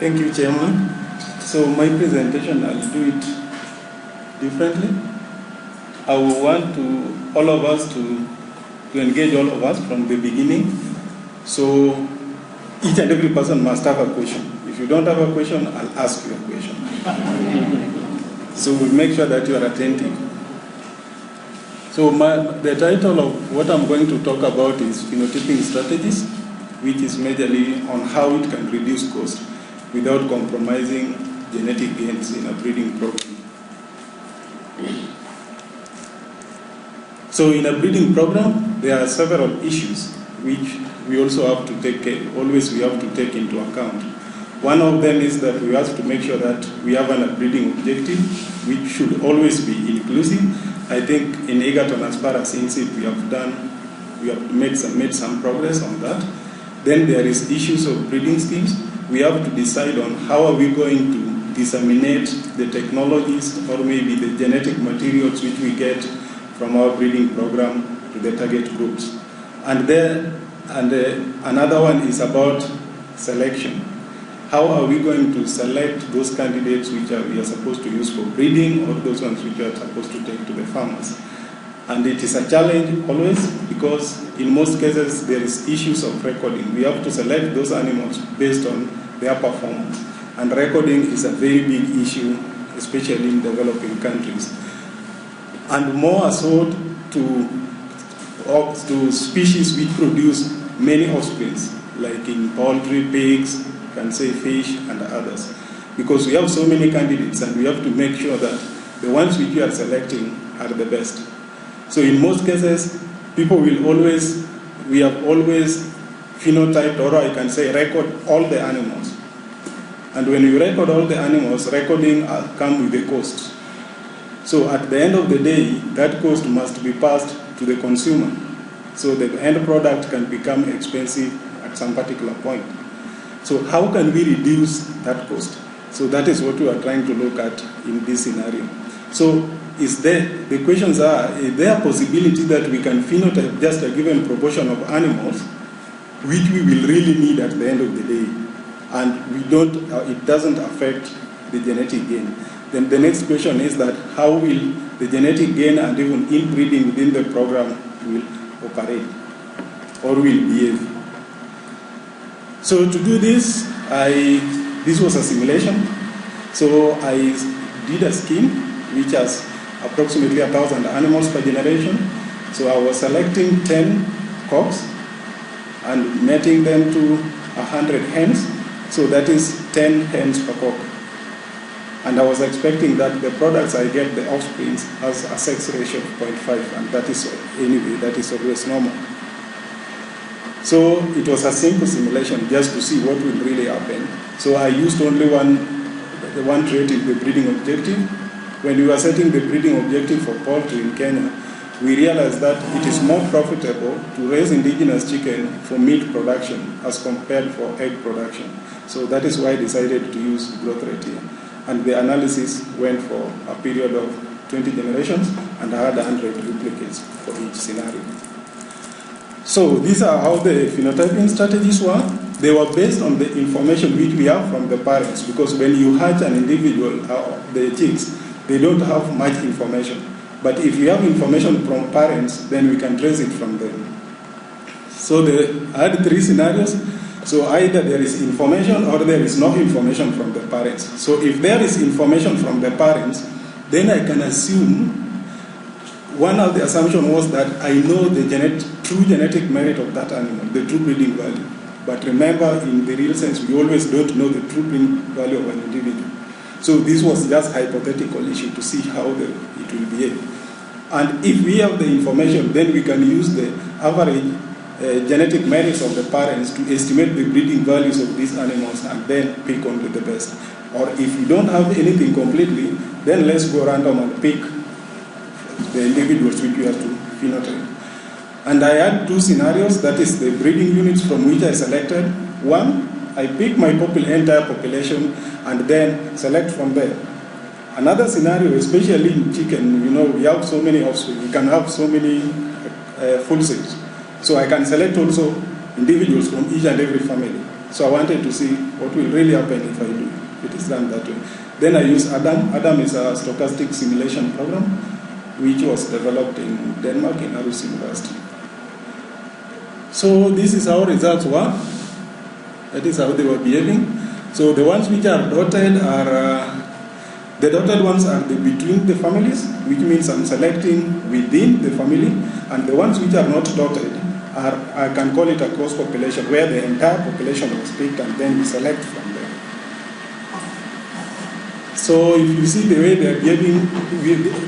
Thank you, Chairman. So my presentation, I'll do it differently. I will want all of us to engage all of us from the beginning. So each and every person must have a question. If you don't have a question, I'll ask you a question. So we'll make sure that you are attentive. So the title of what I'm going to talk about is phenotyping strategies, which is majorly on how it can reduce cost without compromising genetic gains in a breeding program. So in a breeding program, there are several issues which we also have to take into account. One of them is that we have to make sure that we have an breeding objective, which should always be inclusive. I think in Egerton, as far as INSEAD, we have made some progress on that. Then there is issues of breeding schemes. We have to decide on how are we going to disseminate the technologies or maybe the genetic materials which we get from our breeding program to the target groups. And another one is about selection. How are we going to select those candidates which we are supposed to use for breeding, or those ones which we are supposed to take to the farmers? And it is a challenge always, because in most cases there is issues of recording. We have to select those animals based on their performance. And recording is a very big issue, especially in developing countries. And more so to species which produce many offspring, like in poultry, pigs, can say fish, and others. Because we have so many candidates, and we have to make sure that the ones which we are selecting are the best. So in most cases, we have always phenotyped, or I can say record all the animals. And when you record all the animals, recording comes with a cost. So at the end of the day, that cost must be passed to the consumer. So the end product can become expensive at some particular point. So how can we reduce that cost? So that is what we are trying to look at in this scenario. So the questions are, is there a possibility that we can phenotype just a given proportion of animals which we will really need at the end of the day, and it doesn't affect the genetic gain? Then the next question is that how will the genetic gain and even inbreeding within the program will operate or will behave? So to do this, this was a simulation. So I did a scheme which has approximately 1,000 animals per generation. So I was selecting 10 cocks and mating them to 100 hens. So that is 10 hens per cock. And I was expecting that the products I get, the offspring, has a sex ratio of 0.5, and that is always normal. So it was a simple simulation just to see what will really happen. So I used only one trait in the breeding objective. When we were setting the breeding objective for poultry in Kenya, we realized that it is more profitable to raise indigenous chicken for meat production as compared for egg production. So that is why I decided to use growth rate here. And the analysis went for a period of 20 generations, and I had 100 duplicates for each scenario. So these are how the phenotyping strategies were. They were based on the information which we have from the parents, because when you hatch an individual, the chicks, they don't have much information. But if you have information from parents, then we can trace it from them. So I had 3 scenarios. So either there is information or there is no information from the parents. So if there is information from the parents, then I can assume, one of the assumptions was that I know the true genetic merit of that animal, the true breeding value. But remember, in the real sense, we always don't know the true breeding value of an individual. So this was just hypothetical issue to see how it will behave. And if we have the information, then we can use the average genetic merits of the parents to estimate the breeding values of these animals and then pick only the best. Or if you don't have anything completely, then let's go random and pick the individuals which you have to phenotype. And I had 2 scenarios, that is the breeding units from which I selected. One, I pick my entire population and then select from there. Another scenario, especially in chicken, we have so many offspring, we can have so many full sets. So I can select also individuals from each and every family. So I wanted to see what will really happen if I do it is done that way. Then I use Adam. Adam is a stochastic simulation program which was developed in Denmark in Aarhus University. So this is how results were. That is how they were behaving. So the ones which are dotted are, the dotted ones are the between the families, which means I'm selecting within the family, and the ones which are not dotted are, I can call it a cross population, where the entire population was picked and then we select from there. So if you see the way they are behaving,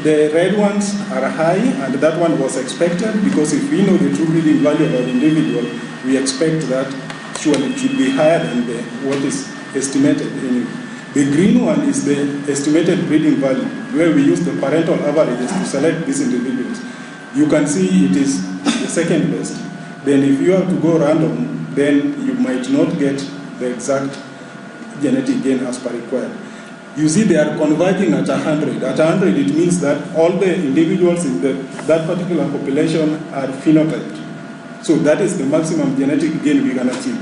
the red ones are high, and that one was expected, because if we know the true breeding value of an individual, we expect that surely it should be higher than what is estimated anyway. The green one is the estimated breeding value, where we use the parental averages to select these individuals. You can see it is the second best. Then if you have to go random, then you might not get the exact genetic gain as per required. You see they are converging at 100. At 100 it means that all the individuals in that particular population are phenotyped. So that is the maximum genetic gain we can achieve.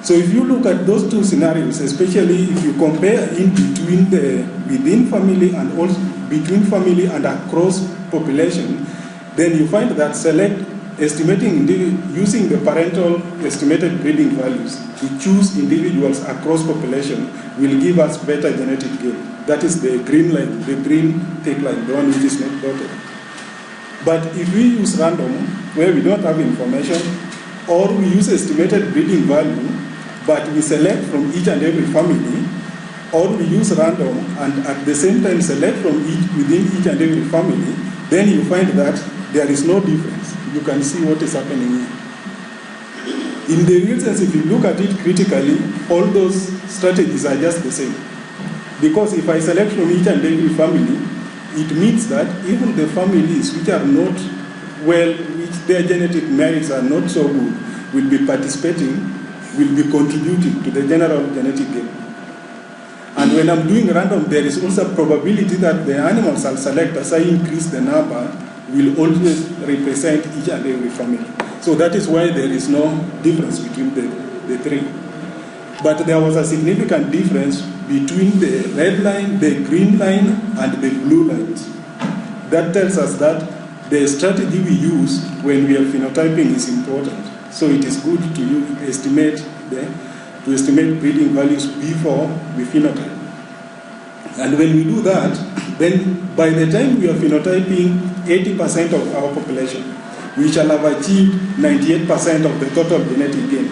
So if you look at those two scenarios, especially if you compare in between the within family and also between family and across population, then you find that using the parental estimated breeding values to choose individuals across population will give us better genetic gain. That is the green line, the green thick line, the one which is not dotted. But if we use random, where we don't have information, or we use estimated breeding value, but we select from each and every family, or we use random and at the same time select from within each and every family, then you find that there is no difference. You can see what is happening here. In the real sense, if you look at it critically, all those strategies are just the same. Because if I select from each and every family, it means that even the families which are not well, which their genetic merits are not so good, will be participating, will be contributing to the general genetic gain. And when I'm doing random, there is also a probability that the animals I'll select, as I increase the number, will always represent each and every family. So that is why there is no difference between the three. But there was a significant difference between the red line, the green line, and the blue lines. That tells us that the strategy we use when we are phenotyping is important. So it is good to estimate breeding values before we phenotype. And when we do that, then by the time we are phenotyping 80% of our population, we shall have achieved 98% of the total genetic gain.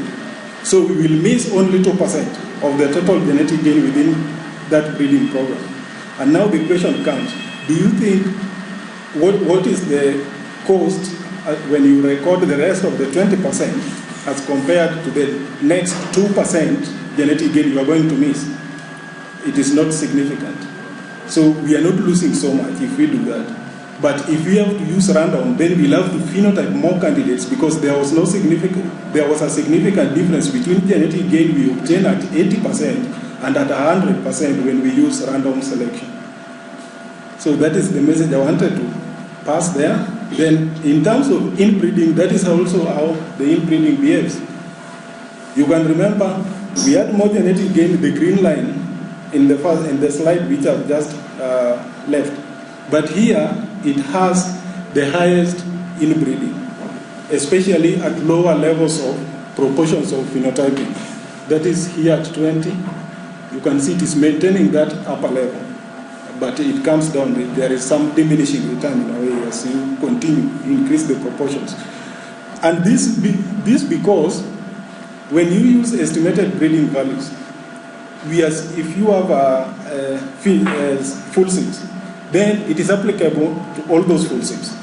So we will miss only 2% of the total genetic gain within that breeding program. And now the question comes, do you think what is the cost when you record the rest of the 20% as compared to the next 2% genetic gain you are going to miss? It is not significant. So we are not losing so much if we do that. But if we have to use random, then we'll have to phenotype more candidates, because there was a significant difference between genetic gain we obtain at 80% and at 100% when we use random selection. So that is the message I wanted to pass there. Then in terms of inbreeding, that is also how the inbreeding behaves. You can remember we had more genetic gain in the green line in the slide which I've just left. But here it has the highest inbreeding, especially at lower levels of proportions of phenotyping. That is here at 20. You can see it is maintaining that upper level, but it comes down. There is some diminishing return in a way as you continue to increase the proportions. And this because when you use estimated breeding values, if you have full sims, then it is applicable to all those full sims.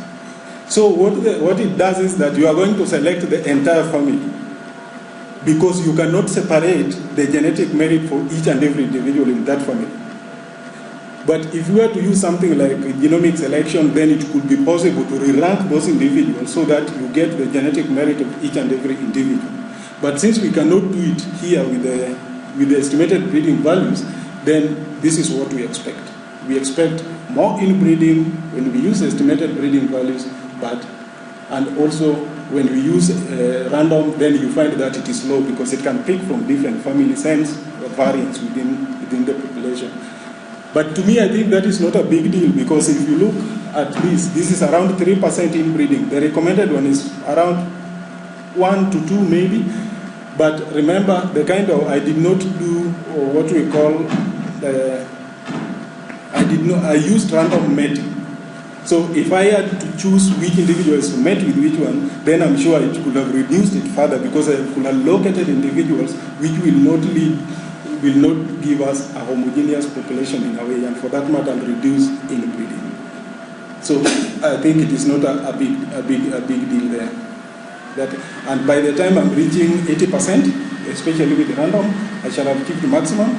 So what it does is that you are going to select the entire family, because you cannot separate the genetic merit for each and every individual in that family. But if you were to use something like genomic selection, then it could be possible to re-rank those individuals so that you get the genetic merit of each and every individual. But since we cannot do it here with the estimated breeding values, then this is what we expect. We expect more inbreeding when we use estimated breeding values, and also when we use random, then you find that it is low because it can pick from different families, hence variance within the population. But to me, I think that is not a big deal because if you look at this is around 3% inbreeding. The recommended one is around 1 to 2 maybe. But remember, I did not do what we call, I used random mating. So if I had to choose which individuals to mate with which one, then I'm sure it could have reduced it further because I could have located individuals which will not give us a homogeneous population in a way, and for that matter, reduce inbreeding. So I think it is not a big deal there. And by the time I'm reaching 80%, especially with the random, I shall have achieved the maximum.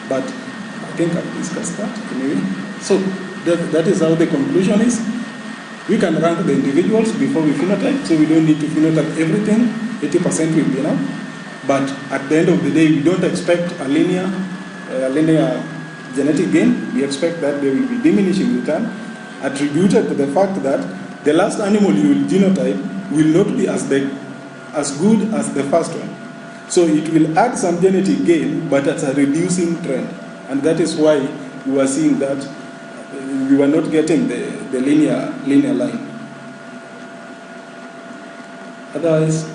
But I think I've discussed that anyway. So that is how the conclusion is. We can rank the individuals before we phenotype, so we don't need to phenotype everything. 80% will be enough. But at the end of the day, we don't expect a linear genetic gain. We expect that there will be diminishing return, attributed to the fact that the last animal you will genotype will not be as good as the first one. So it will add some genetic gain, but at a reducing trend. And that is why we are seeing that we were not getting the linear line. Otherwise,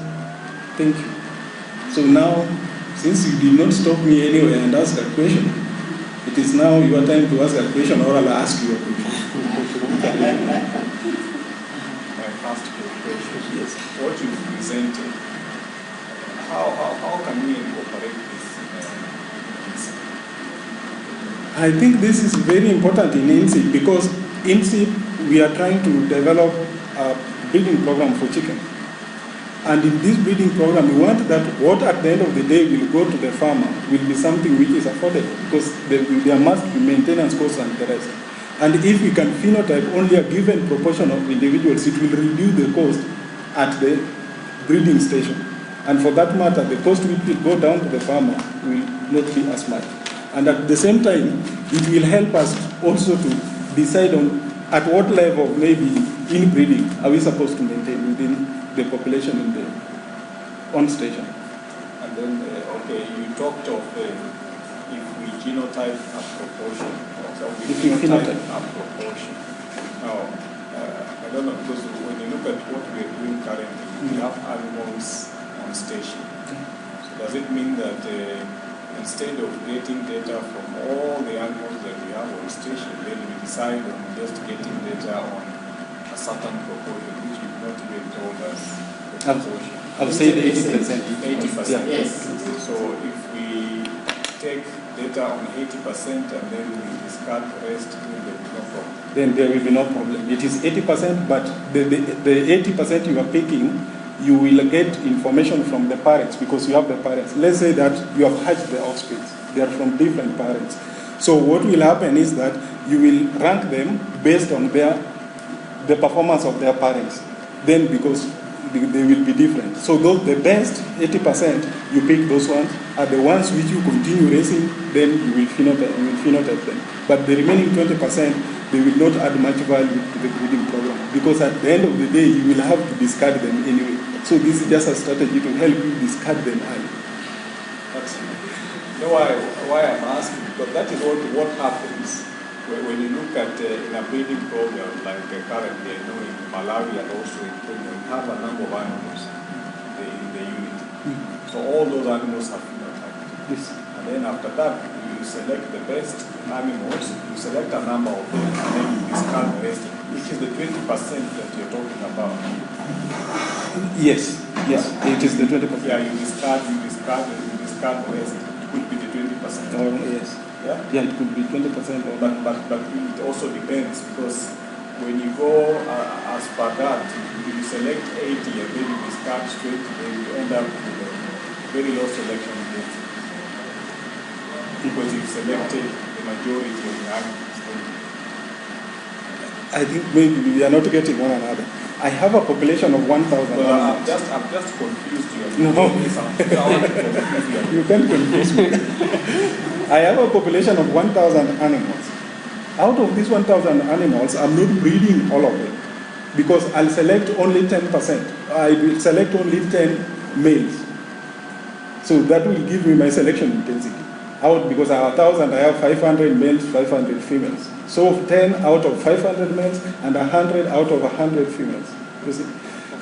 thank you. So now, since you did not stop me anyway and ask a question, it is now your time to ask a question, or I'll ask you a question. First question. Yes. What you presented, how can we incorporate this in I think this is very important in INSEED because INSEED, we are trying to develop a breeding program for chicken. And in this breeding program, we want that what at the end of the day will go to the farmer will be something which is affordable because there must be maintenance costs and the rest. And if we can phenotype only a given proportion of individuals, it will reduce the cost at the breeding station. And for that matter, the cost which will go down to the farmer will not be as much. And at the same time, it will help us also to decide on at what level maybe inbreeding are we supposed to maintain within the population in the on station. And then, you talked of if we genotype a proportion, or if we phenotype a proportion. Now, I don't know, because when you look at what we are doing currently, we have animals on station. So does it mean that instead of getting data from all the animals that we have on station, then we decide on just getting data on a certain proportion, which we've not even told us the proportion? I've said 80%. 80%. Yes. So if we take data on 80% and then we discard the rest, then there will be no problem. Then there will be no problem. It is 80%, but the 80% you are picking, you will get information from the parents because you have the parents. Let's say that you have hatched the offspring. They are from different parents. So what will happen is that you will rank them based on the performance of their parents. Then because they will be different. So the best 80%, you pick those ones, are the ones which you continue raising, then you will phenotype them. But the remaining 20%, they will not add much value to the breeding program because at the end of the day, you will have to discard them anyway. So this is just a strategy to help you discard them early. That's why I'm asking, because that is what happens when you look at in a breeding program like currently, I know in Malawi and also in Kenya, we have a number of animals in the unit. So all those animals have phenotyped. Yes. And then after that, you select the best animals, you select a number of them, and then you discard the rest, which is the 20% that you're talking about. Yes, it is the 20%. Yeah, you discard the rest. It could be the 20%. Yes. Yeah, it could be 20%. But it also depends because when you go as per that, you select 80 and then you discard 20, then you end up with a very low selection rate because you've selected the majority of the animals. I think maybe we are not getting one another. I have a population of 1,000. Well, I'm just confused you. No. You can't confuse me. I have a population of 1,000 animals. Out of these 1,000 animals, I'm not breeding all of them. because I'll select only 10%. I will select only 10 males. So that will give me my selection intensity. Because I have 1,000, I have 500 males, 500 females. So 10 out of 500 males and 100 out of 100 females. You see?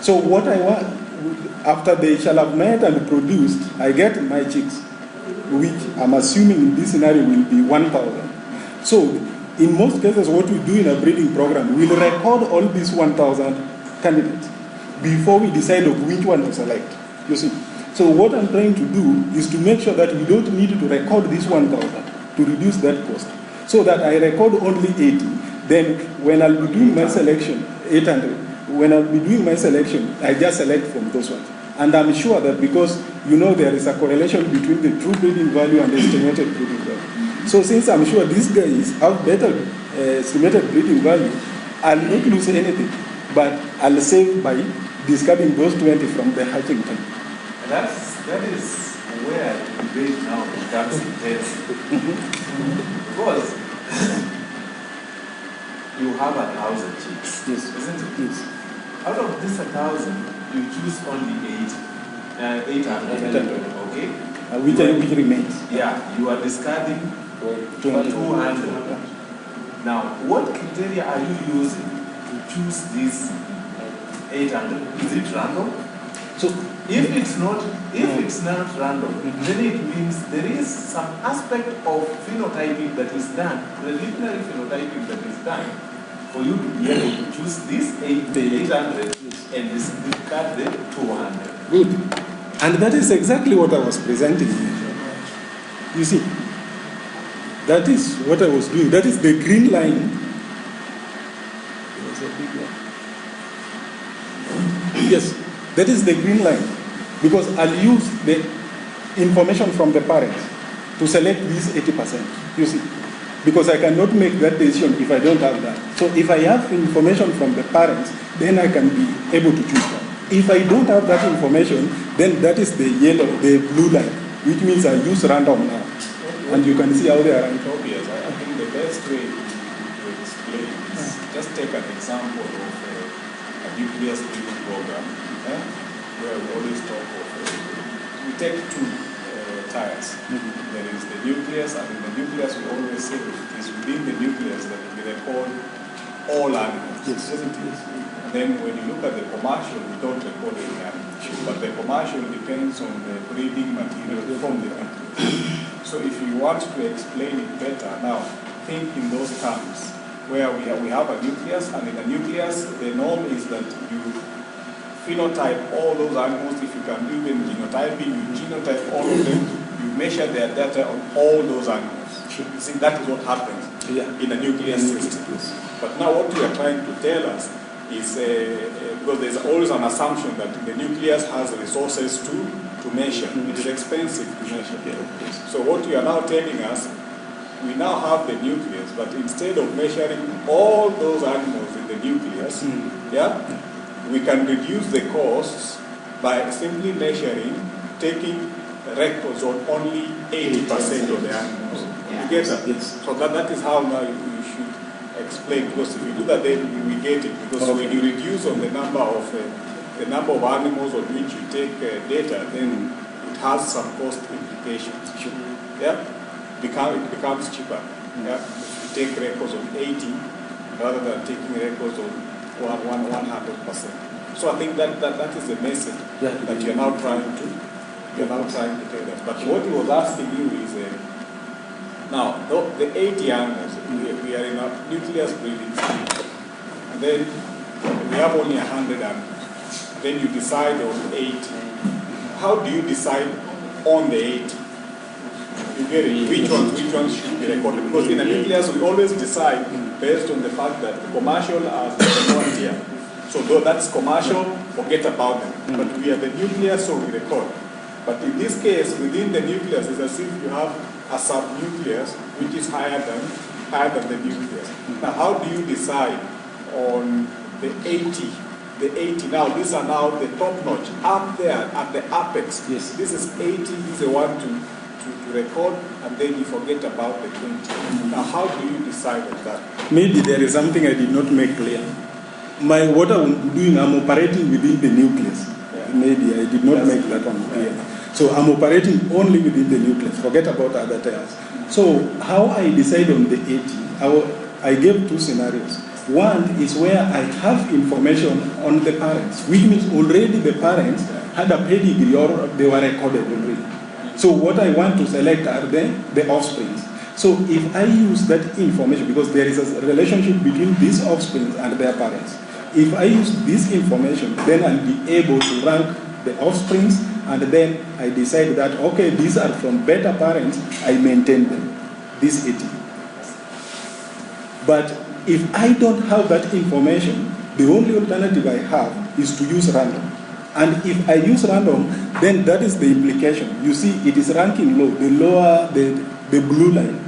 So what I want, after they shall have met and produced, I get my chicks, which I'm assuming in this scenario will be 1,000. So in most cases, what we do in a breeding program, we'll record all these 1,000 candidates before we decide of which one to select. You see? So what I'm trying to do is to make sure that we don't need to record this 1,000 to reduce that cost. So that I record only 80. Then when I'll be doing my selection, 800, when I'll be doing my selection, I just select from those ones. And I'm sure that because there is a correlation between the true breeding value and the estimated breeding value. So since I'm sure these guys have better estimated breeding value, I'll not lose anything, but I'll save by discarding those 20 from the hatching time. That is where the debate now becomes intense. Because you have 1,000 chicks, yes, isn't it? Yes. Out of this 1,000, you choose only 800. Okay? Which remains? Yeah, you are discarding 200. Now, what criteria are you using to choose these 800? Is it random? So if it's not random, then it means there is some aspect of phenotyping that is done, preliminary phenotyping that is done, for you to be able to choose this 800 and discard the 200. Good. And that is exactly what I was presenting. You see, that is what I was doing. That is the green line. Yes, that is the green line. Because I'll use the information from the parents to select these 80%. You see, because I cannot make that decision if I don't have that. So if I have information from the parents, then I can be able to choose that. If I don't have that information, then that is the blue line, which means I use random now. And you can see how they are ranked. Obvious. I think the best way to explain is just take an example of a nucleus breeding program, where we always talk of, we take two tiers. There is the nucleus, and in the nucleus we always say it is within the nucleus that we record all animals. Yes. Isn't it? And then when you look at the commercial, we don't record any animals. But the commercial depends on the breeding material from the nucleus. So if you want to explain it better, now think in those terms, where we have a nucleus, and in the nucleus, the norm is that you phenotype all those animals. If you can do even genotyping, you genotype all of them, you measure their data on all those animals. You see, that is what happens in a nucleus system. But now what we are trying to tell us is, because there's always an assumption that the nucleus has resources to measure. It is expensive to measure. So what you are now telling us, we now have the nucleus, but instead of measuring all those animals in the nucleus, we can reduce the costs by simply measuring, taking records on only 80% of the animals. You get that? Yes. So that is how now you should explain, because if you do that, then we get it. Because when you reduce on the number of animals on which you take data, then it has some cost implications. Yeah, it becomes cheaper. Yeah, if you take records of 80 rather than taking records of 100%. So I think that is the message that you're now trying to tell us. But what he was asking you is, now the 80 animals, we are in a nucleus breeding stage, and then we have only 100 animals. Then you decide on 80. How do you decide on the 80? You get it? Which ones should be recorded? Because in a nucleus, we always decide based on the fact that the commercial are the one tier. So though that's commercial, forget about them. But we are the nucleus, so we record. But in this case, within the nucleus, it's as if you have a sub-nucleus which is higher than the nucleus. Now, how do you decide on the 80? The 80 now, these are now the top notch, up there at the apex. Yes. This is 80, this is the one to record, and then you forget about the 20. Now, how do you decide on that? Maybe there is something I did not make clear. what I'm doing, I'm operating within the nucleus. Maybe I did not make that one clear. So I'm operating only within the nucleus. Forget about other tiles. So how I decide on the 80, I gave two scenarios. One is where I have information on the parents, which means already the parents had a pedigree or they were recorded already. So what I want to select are the offspring. So if I use that information, because there is a relationship between these offspring and their parents, if I use this information, then I'll be able to rank the offspring, and then I decide that, okay, these are from better parents, I maintain them, this 80. But if I don't have that information, the only alternative I have is to use random. And if I use random, then that is the implication. You see, it is ranking low. The lower, the blue line,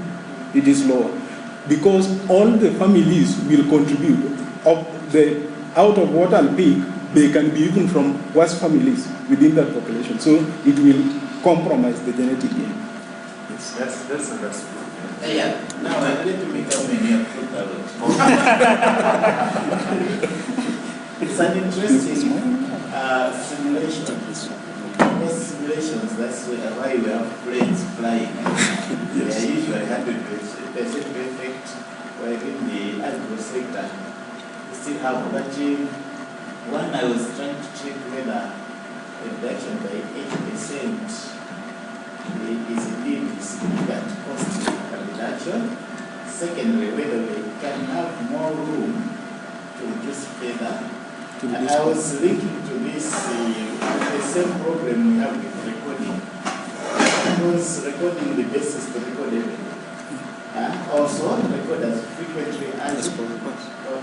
it is lower. Because all the families will contribute. Out of what I'll pick, they can be even from worse families within that population. So it will compromise the genetic gain. Yes, that's understood. Yeah, now I'm going to become a mere fruit salad. It's an interesting simulation. Most simulations, that's why we have planes flying. They are usually 100% perfect, where in the agro sector, we still have budget. One, I was trying to check whether reduction by 80% is indeed significant cost reduction. Secondly, whether we can have more room to reduce further. I was linking to this, the same problem we have with recording. Because recording the basis to record everything. Also, record as frequently as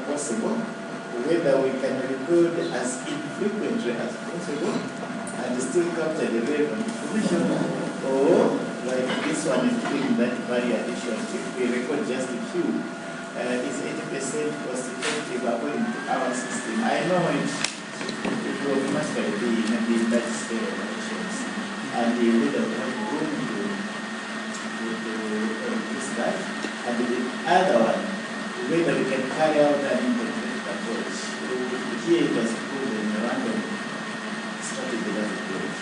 possible. Whether we can record as infrequently as possible and still capture the relevant information, or like this one is doing that very addition. If we record just a few, it's 80% cost effective according to our system. I know it will must be maybe in that scale of operations, and we don't have room to reduce that. And the other one, whether we can carry out an integrated approach. Here it was proven in a random strategy that approach.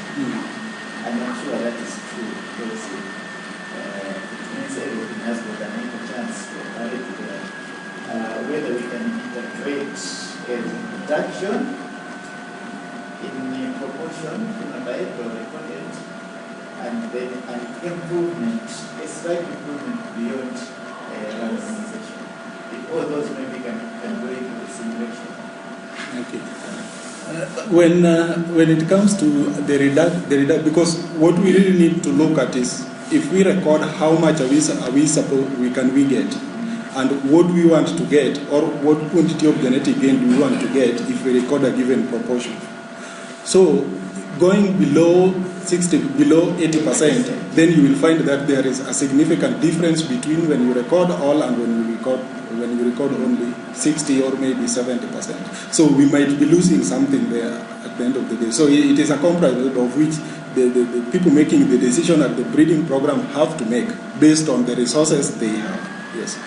I'm not sure that is true, because it means everything has got an equal chance to operate together. Whether we can integrate a reduction in proportion, phenotype or recorded, and then an improvement, a slight improvement beyond randomization. All those maybe can go into the simulation. Okay. When it comes to the reduct, because what we really need to look at is if we record how much we can get, and what we want to get, or what quantity of genetic gain do we want to get if we record a given proportion. So going below 80%, then you will find that there is a significant difference between when you record all and when you record only 60 or maybe 70%. So we might be losing something there at the end of the day. So it is a compromise of which the people making the decision at the breeding program have to make based on the resources they have. Yes.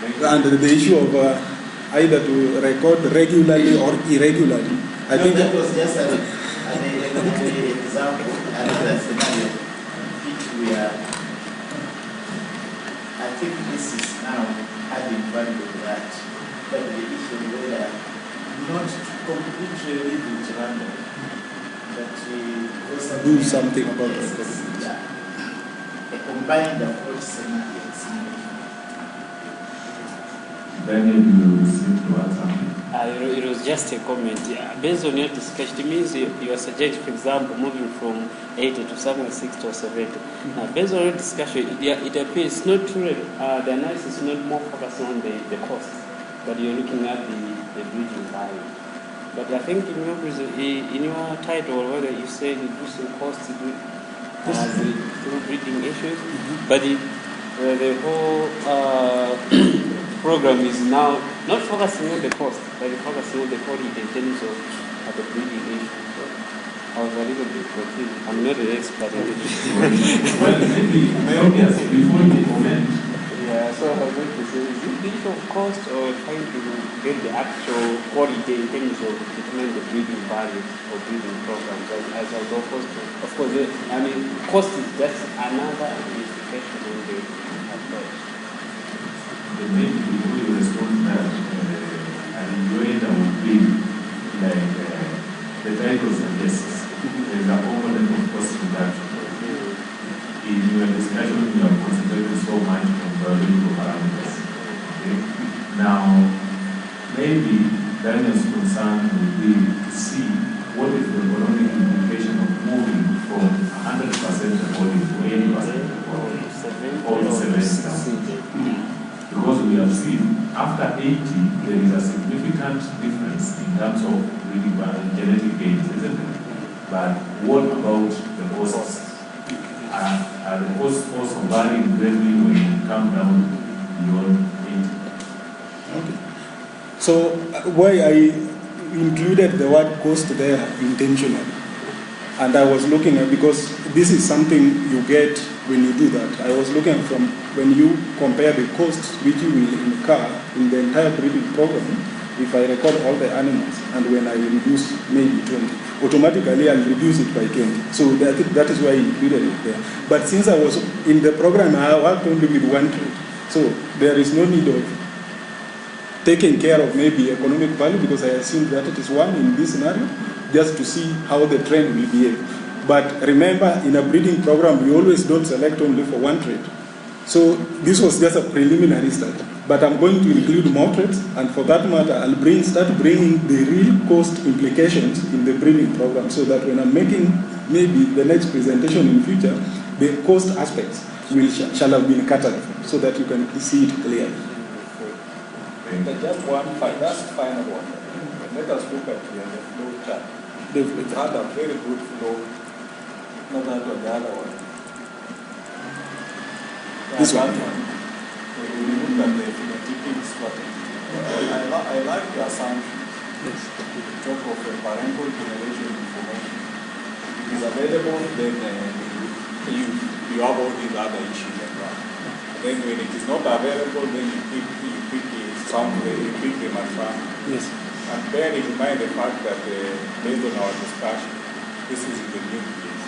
And the issue of either to record regularly or irregularly. I think that was just an example, another scenario which we are. I think this is now adding value to that. But the issue whether not completely leave it random, but do something about it. Yeah. A combined approach scenario. Daniel, you seem to add something. It was just a comment. Based on your discussion, it means you are suggesting, for example, moving from 80 to 60 or 70. Now, based on your discussion, it appears not true. The analysis is not more focusing on the cost, but you're looking at the breeding value. But I think in your title, whether you say reducing costs through breeding issues, but the whole program is now not focusing on the cost, but focusing on the quality in terms of the breeding issue. So I was a little bit confused. I'm not an expert in it. Well, maybe obvious before you comment. Yeah, so I was going to say, is it? bit of cost or trying to get the actual quality in terms of determining the breeding values or breeding programs as opposed to, of course, cost is just another implication on the approach. The main people who respond that and enjoy it would be like the title suggests. There's a component of cost reduction. In your discussion, you are concentrating so much on biological parameters. Okay? Now, maybe Daniel's concern would be to see what is the economic implication of moving from 100% recording to 80% recording or 70%. Because we have seen after 80, there is a significant difference in terms of breeding genetic gains, isn't it? But what about the costs? Are the costs also varying greatly when you come down beyond 80? Okay. So why I included the word cost there intentionally, and I was looking at, because this is something you get when you do that. I was looking from when you compare the costs which you will incur in the entire breeding program, if I record all the animals, and when I reduce maybe 20, automatically I'll reduce it by 20. So that is why I included it there. But since I was in the program, I worked only with one trait. So there is no need of taking care of maybe economic value, because I assume that it is one in this scenario, just to see how the trend will behave. But remember, in a breeding program, we always don't select only for one trait. So this was just a preliminary study. But I'm going to include more traits, and for that matter, I'll start bringing the real cost implications in the breeding program, so that when I'm making maybe the next presentation in future, the cost aspects shall have been catered for, so that you can see it clearly. Just one last final one. Let us look at the flow chart. It had a very good flow, not that one, the other one. This one. When we look at the phenotyping strategy, I like the assumption. Yes. To talk of a parental generation information. It is available, then you have all these other issues as well. Then when it is not available, then you pick somewhere, you pick them at random. Yes. And bear in mind the fact that based on our discussion, this is in the nucleus.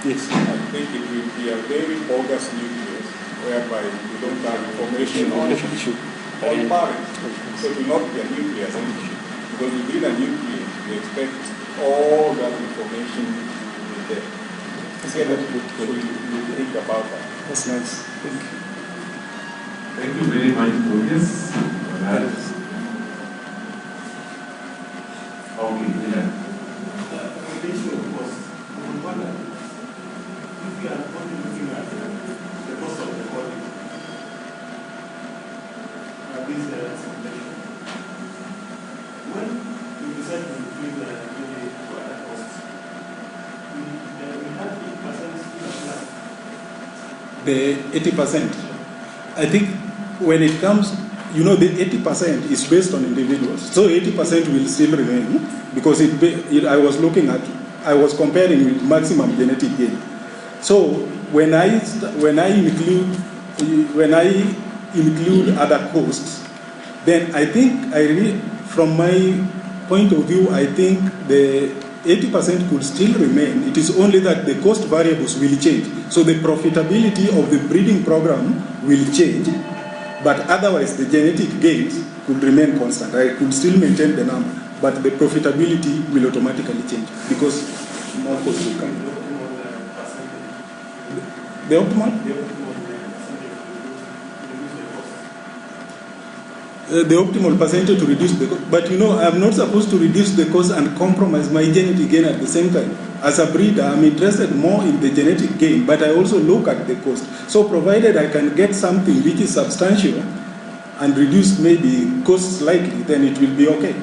Yes. I think it will be a very bogus nucleus, whereby you don't have information on all parents. So it will not be a nucleus issue. Because within a nucleus, we expect all that information to be there. So you think about that. That's nice. Thank you. Thank you very much for this. For that. Okay, yeah. The issue of cost, we wonder if we are only looking at the cost of the body, this simulation. When we decide to increase the other costs, we have 8% The 80%. I think when it comes, the 80% is based on individuals. So 80% will still remain, because I was comparing with maximum genetic gain. So when I include other costs, then I think from my point of view, I think the 80% could still remain. It is only that the cost variables will change. So the profitability of the breeding program will change, but otherwise the genetic gains could remain constant. I could still maintain the number, but the profitability will automatically change, because more costs will come. The optimal? The optimal percentage to reduce the cost. But I'm not supposed to reduce the cost and compromise my genetic gain at the same time. As a breeder, I'm interested more in the genetic gain, but I also look at the cost. So provided I can get something which is substantial and reduce maybe costs slightly, then it will be okay.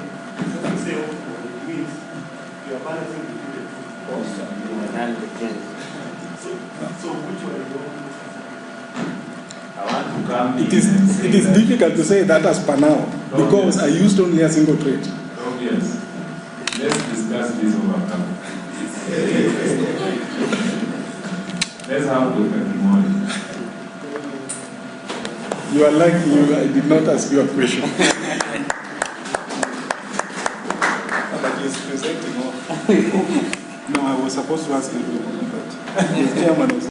It is difficult to say that as per now, because I used only a single trait. Obvious. Let's discuss this over time. Let's have a look at the morning. You are lucky I did not ask you a question. But he's presenting all. No, I was supposed to ask you, but the chairman was